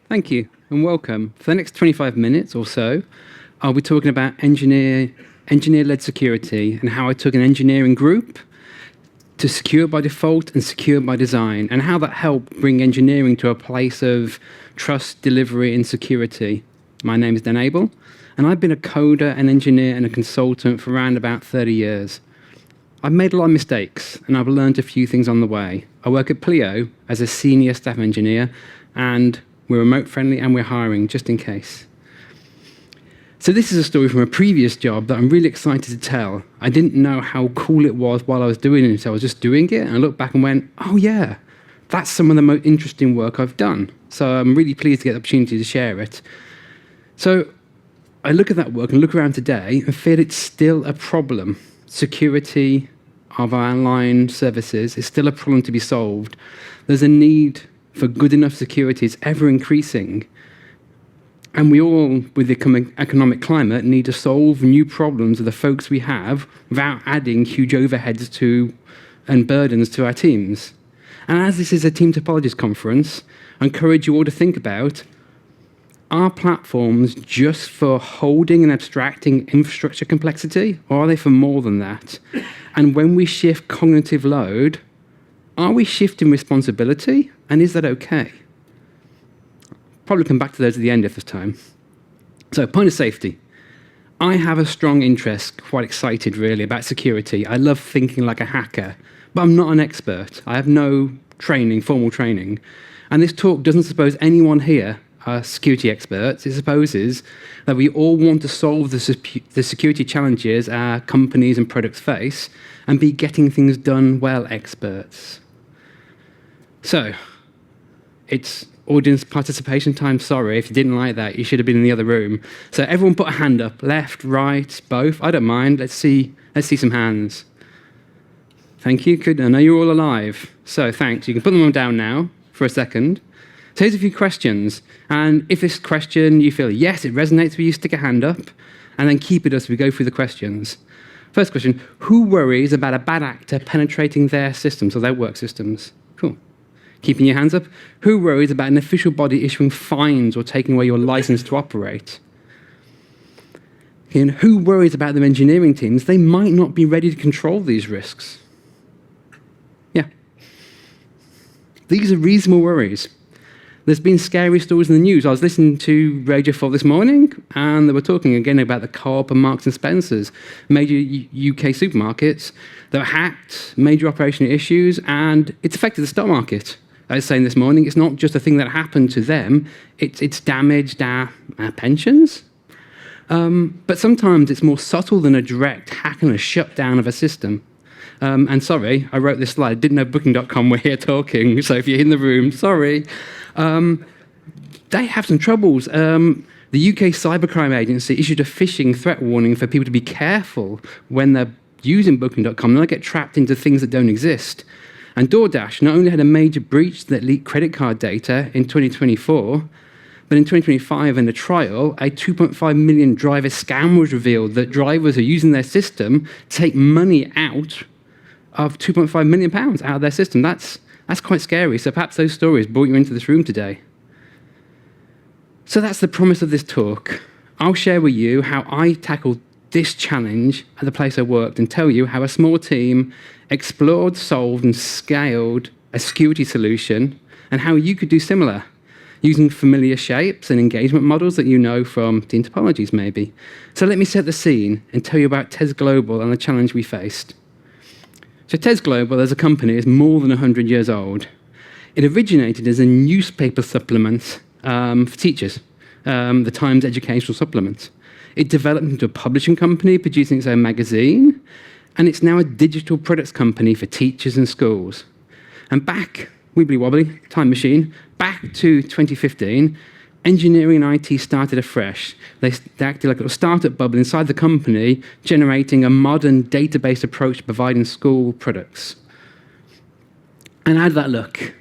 Thank you and welcome. For the next 25 minutes or so, I'll be talking about engineer-led security and how I took an engineering group to secure by default and secure by design, and how that helped bring engineering to a place of trust, delivery, and security. My name is Dan Abel, and I've been a coder, an engineer, and a consultant for around about 30 years. I've made a lot of mistakes, and I've learned a few things on the way. I work at Pleo as a senior staff engineer, and we're remote friendly and we're hiring, just in case. So this is a story from a previous job that I'm really excited to tell. I didn't know how cool it was while I was doing it, so I was just doing it, and I looked back and went, oh yeah, that's some of the most interesting work I've done. So I'm really pleased to get the opportunity to share it. So I look at that work and look around today and feel it's still a problem. Security of our online services is still a problem to be solved. There's a need for good enough security. It's ever increasing. And we all, with the economic climate, need to solve new problems of the folks we have without adding huge overheads to and burdens to our teams. And as this is a team topologies conference, I encourage you all to think about, are platforms just for holding and abstracting infrastructure complexity, or are they for more than that? And when we shift cognitive load, are we shifting responsibility, and is that okay? Probably come back to those at the end if there's time. So, point of safety. I have a strong interest, quite excited really, about security. I love thinking like a hacker, but I'm not an expert. I have no training, formal training. And this talk doesn't suppose anyone here are security experts. It supposes that we all want to solve the security challenges our companies and products face and be getting things done well experts. So, it's audience participation time. Sorry, if you didn't like that, you should have been in the other room. So everyone put a hand up, left, right, both. I don't mind. Let's see some hands. Thank you. Good. I know you're all alive. So thanks. You can put them all down now for a second. So here's a few questions. And if this question you feel, yes, it resonates with you, stick a hand up, and then keep it as we go through the questions. First question, who worries about a bad actor penetrating their systems or their work systems? Cool. Keeping your hands up. Who worries about an official body issuing fines or taking away your license to operate? And who worries about their engineering teams? They might not be ready to control these risks. Yeah. These are reasonable worries. There's been scary stories in the news. I was listening to Radio 4 this morning, and they were talking again about the Co-op and Marks and Spencer's, major UK supermarkets that were hacked, major operational issues, and it's affected the stock market. I was saying this morning, it's not just a thing that happened to them, it's damaged our pensions. But sometimes it's more subtle than a direct hack and a shutdown of a system. And sorry, I wrote this slide. Didn't know Booking.com were here talking, so if you're in the room, sorry. They have some troubles. The UK Cybercrime Agency issued a phishing threat warning for people to be careful when they're using Booking.com. They get trapped into things that don't exist. And DoorDash not only had a major breach that leaked credit card data in 2024, but in 2025 in a trial, a 2.5 million driver scam was revealed that drivers are using their system to take money out of £2.5 million out of their system. That's quite scary. So perhaps those stories brought you into this room today. So that's the promise of this talk. I'll share with you how I tackled this challenge at the place I worked and tell you how a small team explored, solved, and scaled a security solution and how you could do similar using familiar shapes and engagement models that you know from team topologies maybe. So let me set the scene and tell you about TES Global and the challenge we faced. So TES Global as a company is more than 100 years old. It originated as a newspaper supplement for teachers, the Times Educational Supplement. It developed into a publishing company producing its own magazine, and it's now a digital products company for teachers and schools. And back, wibbly wobbly, time machine, back to 2015, engineering and IT started afresh. They acted like a little startup bubble inside the company, generating a modern database approach to providing school products. And how did that look?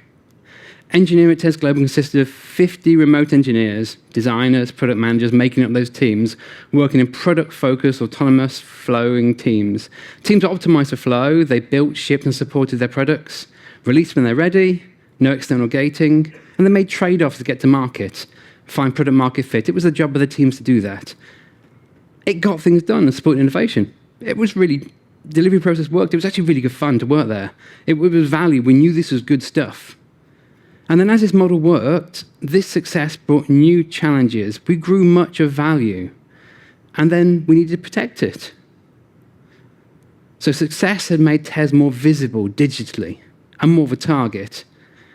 Engineering at TES Global consisted of 50 remote engineers, designers, product managers making up those teams, working in product-focused, autonomous, flowing teams. Teams are optimized for flow. They built, shipped, and supported their products, released when they're ready, no external gating, and they made trade-offs to get to market. find product market fit. It was the job of the teams to do that. It got things done and supported innovation. Delivery process worked. It was actually really good fun to work there. It was value. We knew this was good stuff. And then as this model worked, this success brought new challenges. We grew much of value. And then we needed to protect it. So success had made TES more visible digitally and more of a target.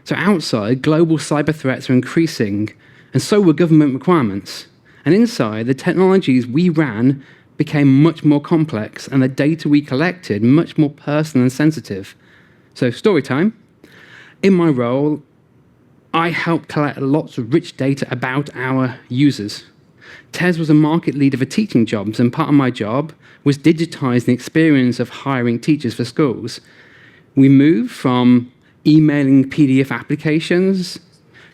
So outside, global cyber threats are increasing, and so were government requirements. And inside, the technologies we ran became much more complex, and the data we collected much more personal and sensitive. So story time. In my role, I helped collect lots of rich data about our users. TES was a market leader for teaching jobs, and part of my job was digitizing the experience of hiring teachers for schools. We moved from emailing PDF applications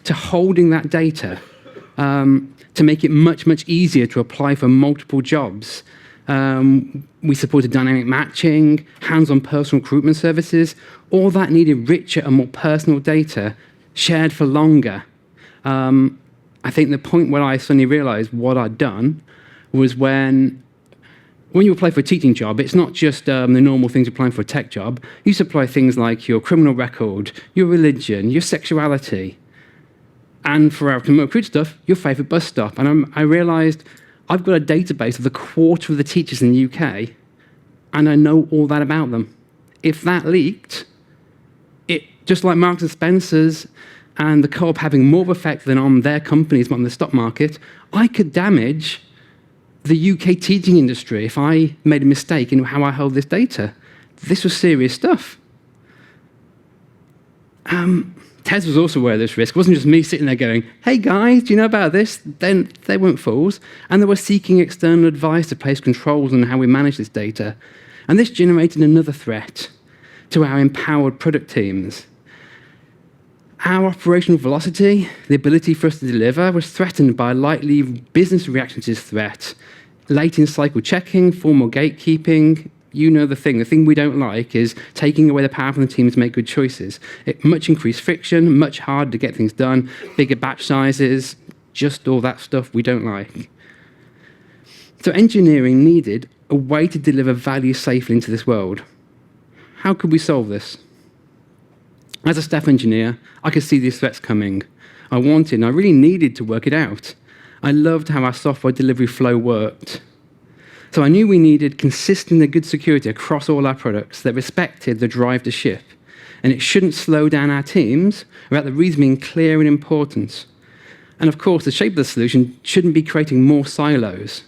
to holding that data to make it much, much easier to apply for multiple jobs. We supported dynamic matching, hands-on personal recruitment services. All that needed richer and more personal data, shared for longer. I think the point where I suddenly realized what I'd done was when you apply for a teaching job, it's not just the normal things applying for a tech job. You supply things like your criminal record, your religion, your sexuality, and for our remote recruit stuff, your favorite bus stop. And I realized I've got a database of the quarter of the teachers in the UK, and I know all that about them. If that leaked, just like Marks and Spencer's and the Co-op having more effect than on their companies, but on the stock market, I could damage the UK teaching industry if I made a mistake in how I held this data. This was serious stuff. TES was also aware of this risk. It wasn't just me sitting there going, hey guys, do you know about this? Then they weren't fools. And they were seeking external advice to place controls on how we manage this data. And this generated another threat to our empowered product teams. Our operational velocity, the ability for us to deliver, was threatened by a likely business reaction to this threat. Late in cycle checking, formal gatekeeping, you know the thing. The thing we don't like is taking away the power from the team to make good choices. Much increased friction, much harder to get things done, bigger batch sizes, just all that stuff we don't like. So engineering needed a way to deliver value safely into this world. How could we solve this? As a staff engineer, I could see these threats coming. I wanted and I really needed to work it out. I loved how our software delivery flow worked. So I knew we needed consistent and good security across all our products that respected the drive to ship. And it shouldn't slow down our teams without the reason being clear and important. And of course, the shape of the solution shouldn't be creating more silos.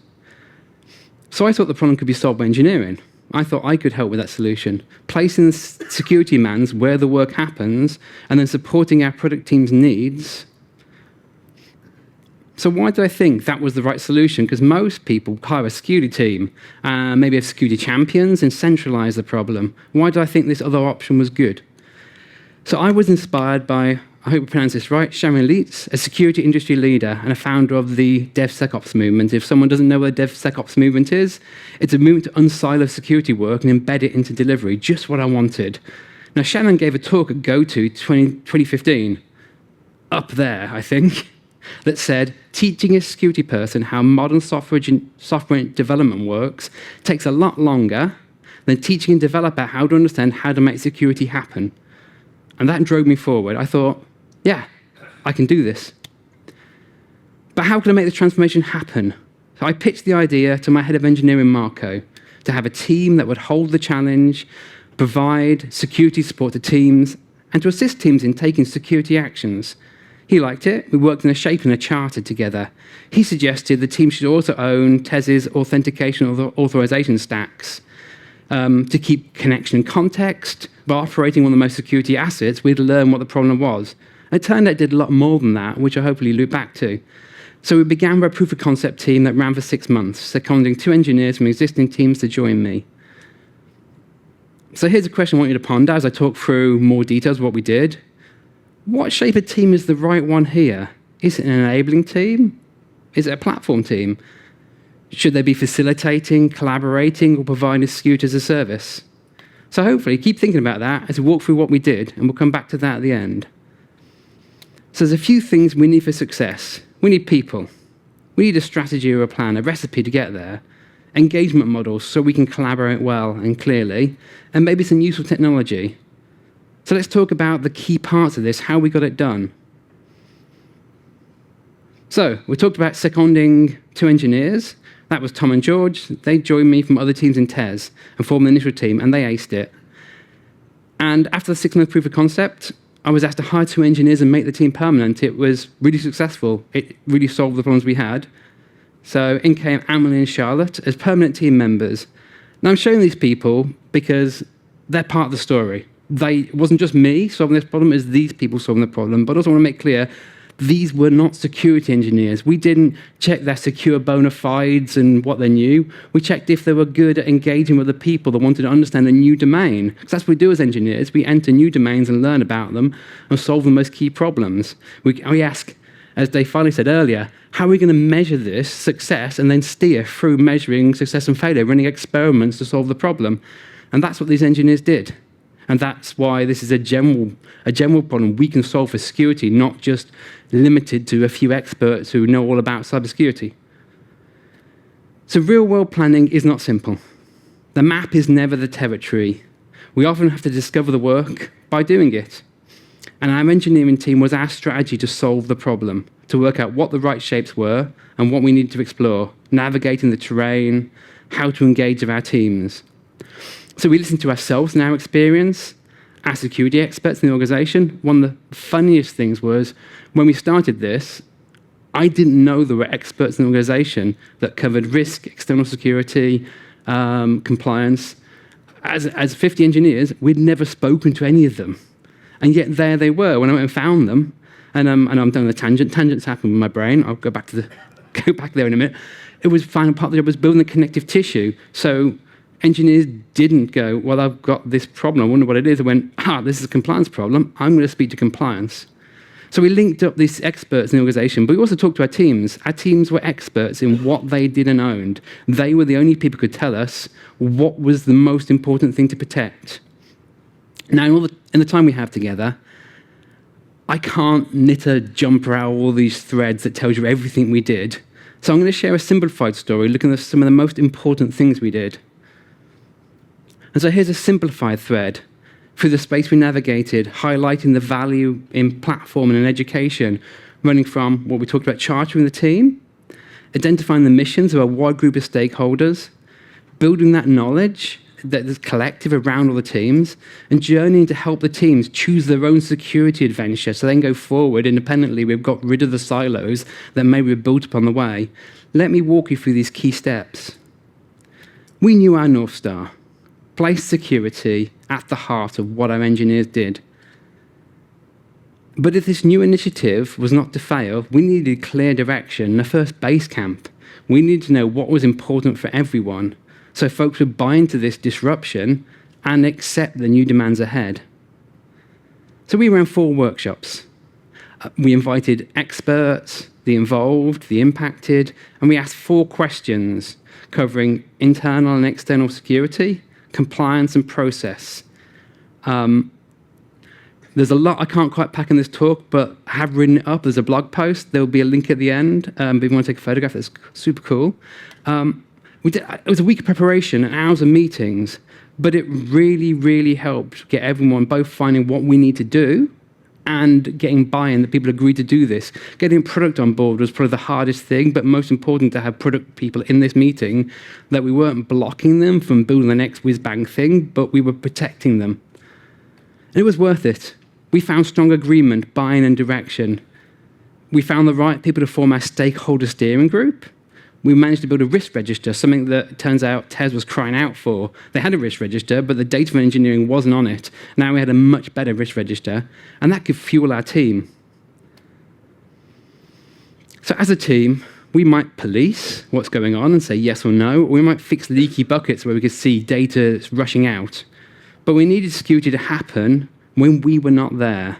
So I thought the problem could be solved by engineering. I thought I could help with that solution, placing the security mans where the work happens and then supporting our product team's needs. So why did I think that was the right solution? Because most people hire a security team, maybe have security champions, and centralize the problem. Why did I think this other option was good? So I was inspired by, I hope I pronounced this right, Sharon Leitz, a security industry leader and a founder of the DevSecOps movement. If someone doesn't know what the DevSecOps movement is, it's a movement to unsilo security work and embed it into delivery, just what I wanted. Now, Shannon gave a talk at GoTo 2015, up there, I think, that said, teaching a security person how modern software development works takes a lot longer than teaching a developer how to understand how to make security happen. And that drove me forward. I thought, yeah, I can do this. But how can I make the transformation happen? So I pitched the idea to my head of engineering, Marco, to have a team that would hold the challenge, provide security support to teams, and to assist teams in taking security actions. He liked it. We worked in a shape and a charter together. He suggested the team should also own TES's authentication or authorization stacks to keep connection and context. By operating one of the most security assets, we'd learn what the problem was. It turned out it did a lot more than that, which I hopefully loop back to. So we began with a proof of concept team that ran for 6 months, seconding 2 engineers from existing teams to join me. So here's a question I want you to ponder as I talk through more details of what we did. What shape of team is the right one here? Is it an enabling team? Is it a platform team? Should they be facilitating, collaborating, or providing security as a service? So hopefully keep thinking about that as we walk through what we did, and we'll come back to that at the end. So there's a few things we need for success. We need people. We need a strategy or a plan, a recipe to get there, engagement models so we can collaborate well and clearly, and maybe some useful technology. So let's talk about the key parts of this, how we got it done. So we talked about seconding 2 engineers. That was Tom and George. They joined me from other teams in TES and formed the initial team, and they aced it. And after the 6-month proof of concept, I was asked to hire 2 engineers and make the team permanent. It was really successful. It really solved the problems we had. So in came Emily and Charlotte as permanent team members. Now I'm showing these people because they're part of the story. It wasn't just me solving this problem, it was these people solving the problem. But I also want to make clear, these were not security engineers. We didn't check their secure bona fides and what they knew. We checked if they were good at engaging with the people that wanted to understand a new domain. Because that's what we do as engineers. We enter new domains and learn about them and solve the most key problems. We ask, as Dave finally said earlier, how are we going to measure this success and then steer through measuring success and failure, running experiments to solve the problem? And that's what these engineers did. And that's why this is a general problem we can solve for security, not just limited to a few experts who know all about cybersecurity. So real-world planning is not simple. The map is never the territory. We often have to discover the work by doing it. And our engineering team was our strategy to solve the problem, to work out what the right shapes were and what we needed to explore, navigating the terrain, how to engage with our teams. So we listened to ourselves and our experience, our security experts in the organization. One of the funniest things was when we started this, I didn't know there were experts in the organization that covered risk, external security, compliance. As 50 engineers, we'd never spoken to any of them. And yet there they were when I went and found them. And I'm doing a tangent. Tangents happen with my brain. I'll go back there in a minute. It was final part of the job was building the connective tissue. So engineers didn't go, well, I've got this problem. I wonder what it is. They went, this is a compliance problem. I'm going to speak to compliance. So we linked up these experts in the organization, but we also talked to our teams. Our teams were experts in what they did and owned. They were the only people who could tell us what was the most important thing to protect. Now, in the time we have together, I can't knit a jumper out of all these threads that tells you everything we did. So I'm going to share a simplified story looking at some of the most important things we did. And so here's a simplified thread through the space we navigated, highlighting the value in platform and in education, running from what we talked about, chartering the team, identifying the missions of a wide group of stakeholders, building that knowledge that is collective around all the teams, and journeying to help the teams choose their own security adventure so they can go forward independently. We've got rid of the silos that maybe we've built upon the way. Let me walk you through these key steps. We knew our North Star. Place security at the heart of what our engineers did. But if this new initiative was not to fail, we needed clear direction, a first base camp. We needed to know what was important for everyone, so folks would buy into this disruption and accept the new demands ahead. So we ran 4 workshops. We invited experts, the involved, the impacted, and we asked 4 questions covering internal and external security, compliance and process. There's a lot I can't quite pack in this talk, but I have written it up. There's a blog post. There will be a link at the end. If you want to take a photograph, that's super cool. It was a week of preparation and hours of meetings, but it really, really helped get everyone both finding what we need to do and getting buy-in that people agreed to do this. Getting product on board was probably the hardest thing, but most important to have product people in this meeting, that we weren't blocking them from building the next whiz-bang thing, but we were protecting them. And it was worth it. We found strong agreement, buy-in and direction. We found the right people to form our stakeholder steering group. We managed to build a risk register, something that turns out TES was crying out for. They had a risk register, but the data for engineering wasn't on it. Now we had a much better risk register, and that could fuel our team. So as a team, we might police what's going on and say yes or no, or we might fix leaky buckets where we could see data rushing out. But we needed security to happen when we were not there.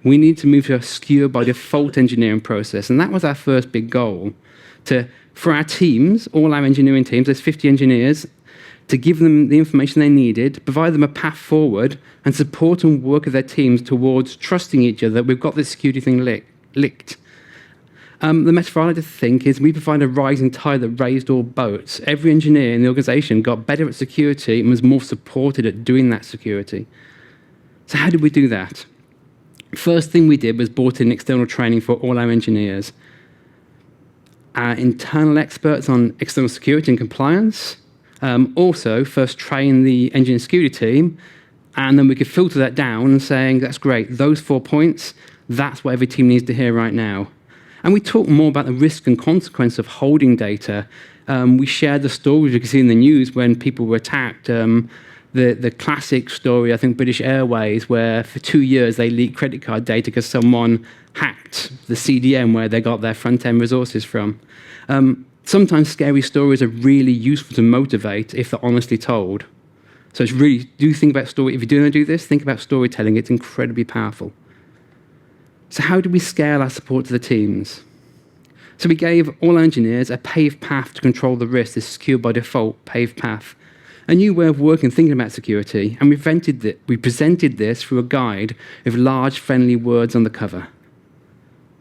We needed to move to a secure by default engineering process, and that was our first big goal, for our teams, all our engineering teams, there's 50 engineers, to give them the information they needed, provide them a path forward, and support and work with their teams towards trusting each other that we've got this security thing licked. The metaphor I like to think is we provide a rising tide that raised all boats. Every engineer in the organization got better at security and was more supported at doing that security. So how did we do that? First thing we did was brought in external training for all our engineers. Our internal experts on external security and compliance. Also, first train the engineering security team, and then we could filter that down and saying, that's great, those 4 points, that's what every team needs to hear right now. And we talk more about the risk and consequence of holding data. We shared the stories you can see in the news when people were attacked. The classic story, I think British Airways, where for 2 years they leaked credit card data because someone hacked the CDN where they got their front-end resources from. Sometimes scary stories are really useful to motivate if they're honestly told. So it's really, do think about story. If you're going to do this, think about storytelling. It's incredibly powerful. So how do we scale our support to the teams? So we gave all our engineers a paved path to control the risk, this secure by default paved path. A new way of working, thinking about security, and we presented this through a guide with large friendly words on the cover.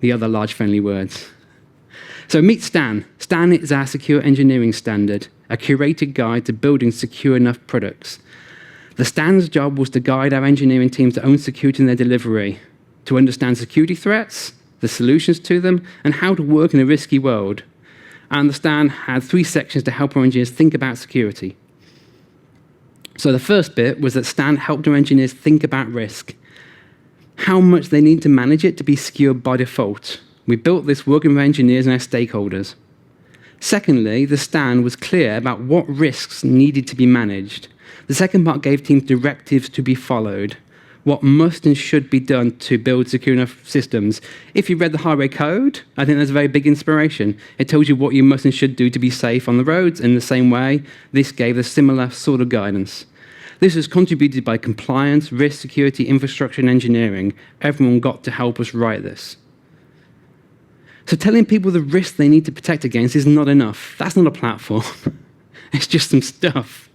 The other large friendly words. So meet Stan. Stan is our secure engineering standard, a curated guide to building secure enough products. The Stan's job was to guide our engineering teams to own security in their delivery, to understand security threats, the solutions to them, and how to work in a risky world. And the Stan had 3 sections to help our engineers think about security. So the first bit was that Stan helped our engineers think about risk, how much they need to manage it to be secure by default. We built this working with engineers and our stakeholders. Secondly, the Stan was clear about what risks needed to be managed. The second part gave teams directives to be followed, what must and should be done to build secure enough systems. If you read the highway code, I think that's a very big inspiration. It tells you what you must and should do to be safe on the roads. In the same way, this gave a similar sort of guidance. This was contributed by compliance, risk, security, infrastructure, and engineering. Everyone got to help us write this. So telling people the risks they need to protect against is not enough. That's not a platform. It's just some stuff.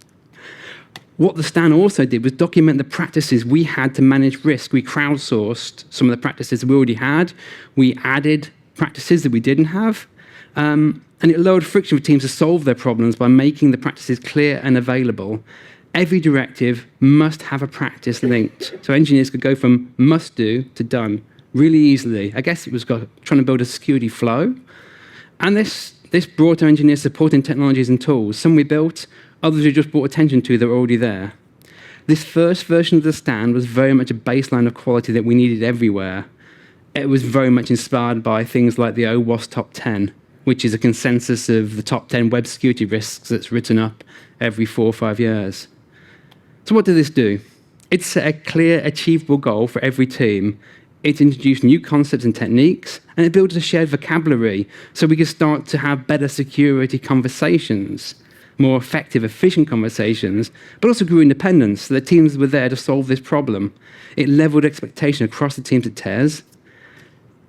What the Stan also did was document the practices we had to manage risk. We crowdsourced some of the practices we already had. We added practices that we didn't have. And it lowered friction for teams to solve their problems by making the practices clear and available. Every directive must have a practice linked. So engineers could go from must do to done really easily. I guess it was trying to build a security flow. And this brought our engineers supporting technologies and tools. Some we built, others we just brought attention to that were already there. This first version of the Stan was very much a baseline of quality that we needed everywhere. It was very much inspired by things like the OWASP Top 10, which is a consensus of the top 10 web security risks that's written up every 4 or 5 years. So what did this do? It set a clear, achievable goal for every team. It introduced new concepts and techniques, and it built a shared vocabulary so we could start to have better security conversations, more effective, efficient conversations, but also grew independence, so the teams were there to solve this problem. It leveled expectation across the teams at TES,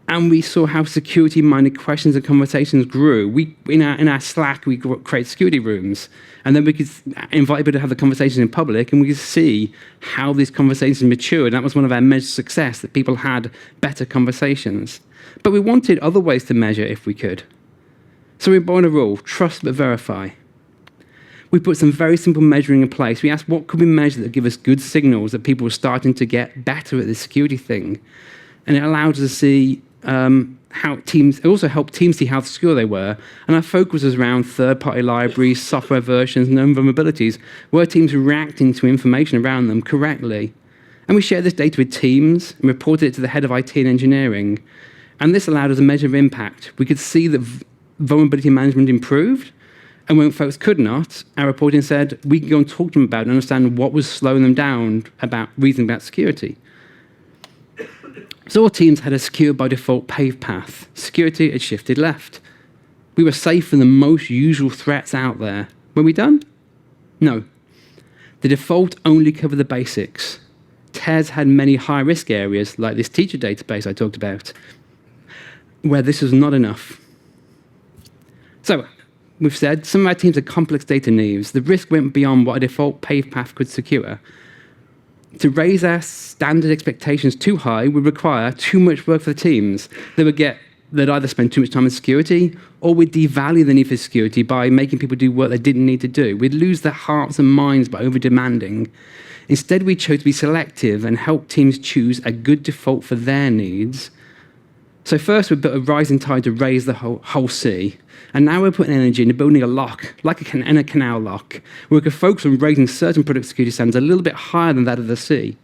and we saw how security-minded questions and conversations grew. In our Slack, we create security rooms, and then we could invite people to have the conversations in public, and we could see how these conversations matured. That was one of our measures of success, that people had better conversations. But we wanted other ways to measure if we could. So we borrowed a rule, trust but verify. We put some very simple measuring in place. We asked what could we measure that give us good signals that people were starting to get better at this security thing. And it allowed us to see how teams, it also helped teams see how secure they were. And our focus was around third-party libraries, software versions, known vulnerabilities, where teams were reacting to information around them correctly. And we shared this data with teams and reported it to the head of IT and engineering. And this allowed us to measure impact. We could see that vulnerability management improved. And when folks could not, our reporting said we could go and talk to them about it and understand what was slowing them down about reasoning about security. So all teams had a secure by default paved path. Security had shifted left. We were safe from the most usual threats out there. Were we done? No. The default only covered the basics. TES had many high-risk areas, like this teacher database I talked about, where this was not enough. So we've said some of our teams had complex data needs. The risk went beyond what a default paved path could secure. To raise our standard expectations too high would require too much work for the teams. They would get they'd either spend too much time in security, or we'd devalue the need for security by making people do work they didn't need to do. We'd lose their hearts and minds by over-demanding. Instead, we chose to be selective and help teams choose a good default for their needs. So first, we built a rising tide to raise the whole sea. And now we're putting energy into building a lock, like a canal lock, where we can focus on raising certain product security standards a little bit higher than that of the sea.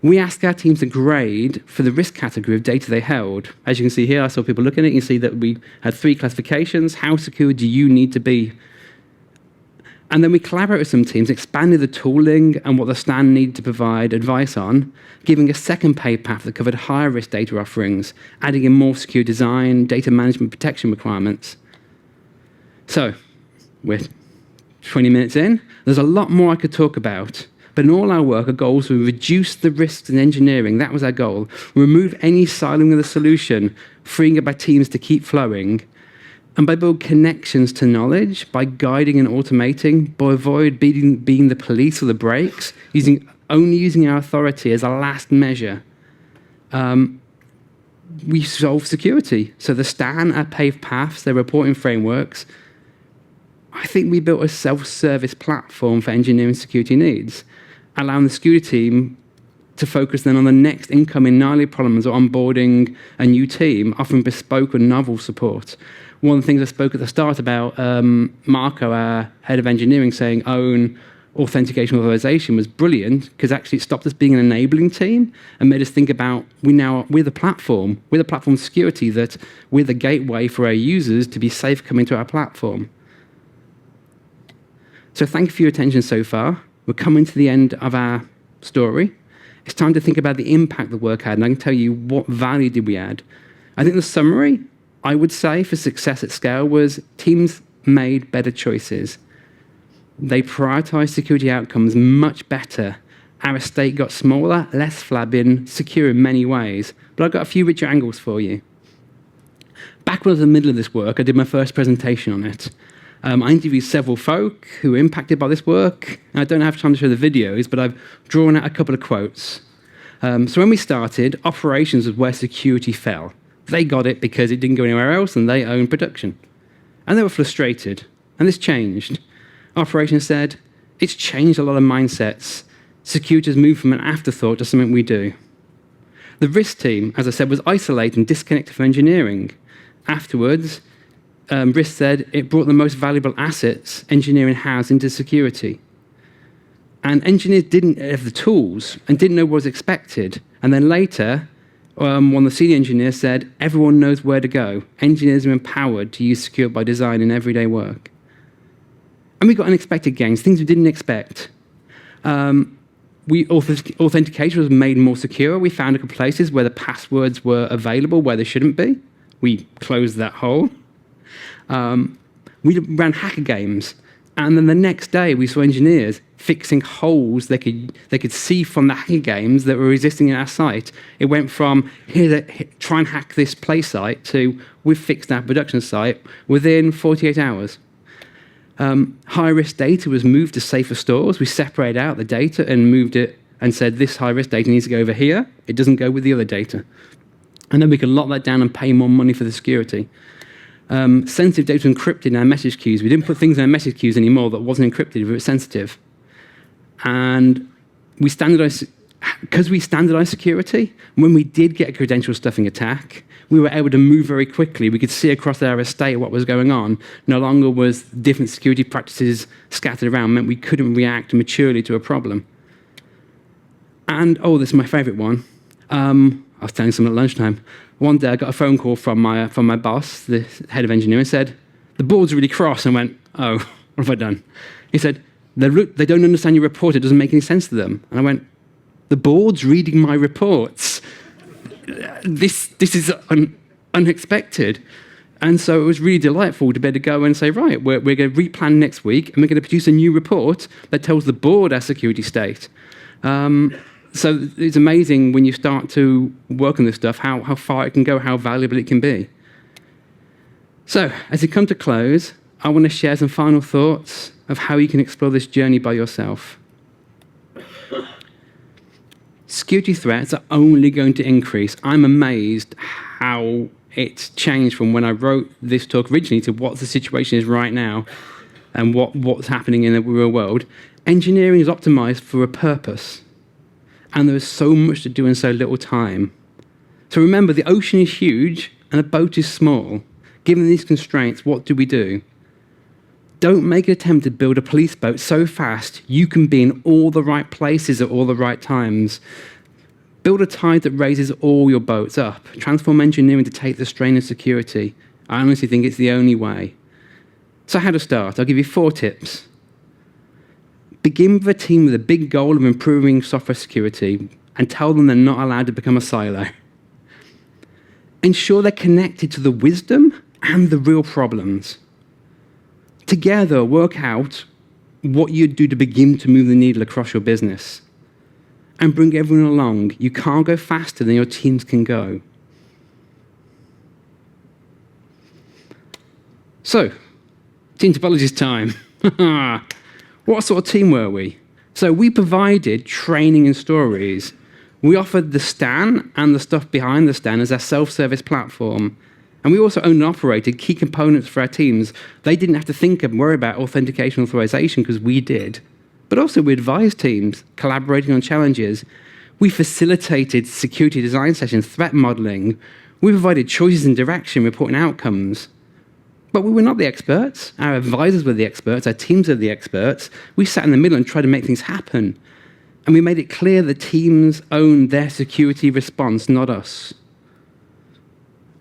We asked our teams to grade for the risk category of data they held. As you can see here, I saw people looking at it. You can see that we had 3 classifications. How secure do you need to be? And then we collaborated with some teams, expanded the tooling and what the stand needed to provide advice on, giving a second pay path that covered higher risk data offerings, adding in more secure design, data management protection requirements. So we're 20 minutes in. There's a lot more I could talk about. But in all our work, our goal was to reduce the risks in engineering. That was our goal. Remove any siloing of the solution, freeing up our teams to keep flowing. And by building connections to knowledge, by guiding and automating, by avoid being the police or the brakes, only using our authority as a last measure, we solve security. So the STAN, our paved paths, their reporting frameworks, I think we built a self-service platform for engineering security needs, allowing the security team to focus then on the next incoming gnarly problems or onboarding a new team, offering bespoke or novel support. One of the things I spoke at the start about, Marco, our head of engineering, saying own authentication authorization was brilliant because actually it stopped us being an enabling team and made us think about we're the platform. We're the platform security that we're the gateway for our users to be safe coming to our platform. So thank you for your attention so far. We're coming to the end of our story. It's time to think about the impact the work had, and I can tell you what value did we add. I think the summary, I would say, for success at scale was teams made better choices. They prioritized security outcomes much better. Our estate got smaller, less flabbing, secure in many ways. But I've got a few richer angles for you. Back when I was in the middle of this work, I did my first presentation on it. I interviewed several folk who were impacted by this work. I don't have time to show the videos, but I've drawn out a couple of quotes. So when we started, operations was where security fell. They got it because it didn't go anywhere else, and they owned production. And they were frustrated, and this changed. Operations said, it's changed a lot of mindsets. Security has moved from an afterthought to something we do. The risk team, as I said, was isolated and disconnected from engineering. Afterwards, risk said it brought the most valuable assets engineering has into security. And engineers didn't have the tools and didn't know what was expected. And then later, one of the senior engineers said, everyone knows where to go. Engineers are empowered to use secure by design in everyday work. And we got unexpected gains, things we didn't expect. Authentication was made more secure. We found a couple places where the passwords were available where they shouldn't be. We closed that hole. We ran hacker games. And then the next day, we saw engineers fixing holes they could see from the hacker games that were existing in our site. It went from, try and hack this play site, to we've fixed our production site within 48 hours. High-risk data was moved to safer stores. We separated out the data and moved it and said, this high-risk data needs to go over here. It doesn't go with the other data. And then we can lock that down and pay more money for the security. Sensitive data encrypted in our message queues. We didn't put things in our message queues anymore that wasn't encrypted if it was sensitive. And we standardized, because we standardized security, when we did get a credential stuffing attack, we were able to move very quickly. We could see across our estate what was going on. No longer was different security practices scattered around, meant we couldn't react maturely to a problem. And, oh, this is my favorite one. I was telling someone at lunchtime. One day I got a phone call from my boss, the head of engineering, said, the board's really cross. And I went, oh, what have I done? He said, they don't understand your report. It doesn't make any sense to them. And I went, the board's reading my reports. This is unexpected. And so it was really delightful to be able to go and say, right, we're going to replan next week, and we're going to produce a new report that tells the board our security state. So it's amazing when you start to work on this stuff, how far it can go, how valuable it can be. So as we come to close, I want to share some final thoughts of how you can explore this journey by yourself. security threats are only going to increase. I'm amazed how it's changed from when I wrote this talk originally to what the situation is right now and what's happening in the real world. Engineering is optimized for a purpose, and there is so much to do in so little time. So remember, the ocean is huge and a boat is small. Given these constraints, what do? Don't make an attempt to build a police boat so fast you can be in all the right places at all the right times. Build a tide that raises all your boats up. Transform engineering to take the strain of security. I honestly think it's the only way. So how to start? I'll give you 4 tips. Begin with a team with a big goal of improving software security and tell them they're not allowed to become a silo. Ensure they're connected to the wisdom and the real problems. Together, work out what you'd do to begin to move the needle across your business. And bring everyone along. You can't go faster than your teams can go. So, team topologies time. What sort of team were we? So we provided training and stories. We offered the Stan and the stuff behind the Stan as our self-service platform. And we also owned and operated key components for our teams. They didn't have to think and worry about authentication authorization because we did. But also we advised teams, collaborating on challenges. We facilitated security design sessions, threat modeling. We provided choices and direction, reporting outcomes. But we were not the experts. Our advisors were the experts. Our teams were the experts. We sat in the middle and tried to make things happen. And we made it clear that teams owned their security response, not us.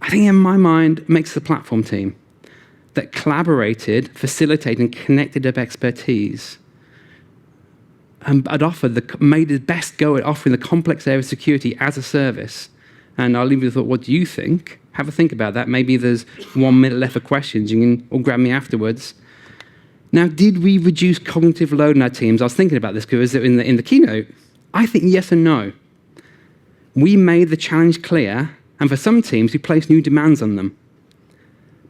I think in my mind, it makes the platform team that collaborated, facilitated, and connected up expertise. And made the best go at offering the complex area of security as a service. And I'll leave you with the thought, what do you think? Have a think about that. Maybe there's 1 minute left for questions. You can all grab me afterwards. Now, did we reduce cognitive load in our teams? I was thinking about this because in the keynote. I think yes and no. We made the challenge clear, and for some teams, we placed new demands on them.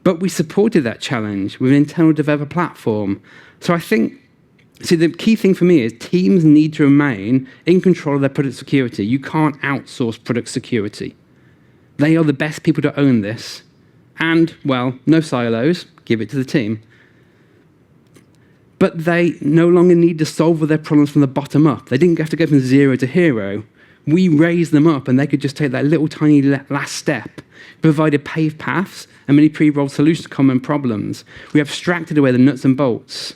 But we supported that challenge with an internal developer platform. So I think, see, the key thing for me is teams need to remain in control of their product security. You can't outsource product security. They are the best people to own this. And, well, no silos, give it to the team. But they no longer need to solve their problems from the bottom up. They didn't have to go from 0 to hero. We raised them up, and they could just take that little tiny last step. Provided paved paths and many pre-rolled solutions to common problems. We abstracted away the nuts and bolts.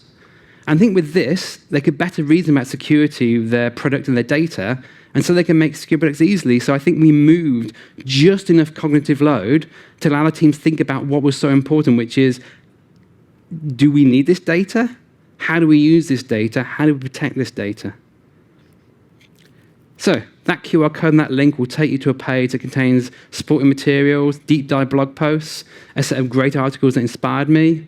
And I think with this, they could better reason about security of their product and their data, and so they can make secure products easily. So I think we moved just enough cognitive load to allow the teams think about what was so important, which is, do we need this data? How do we use this data? How do we protect this data? So that QR code and that link will take you to a page that contains supporting materials, deep dive blog posts, a set of great articles that inspired me,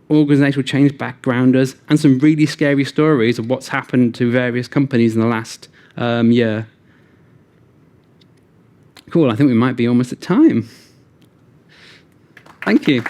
organizational change backgrounders, and some really scary stories of what's happened to various companies in the last year. Cool, I think we might be almost at time. Thank you.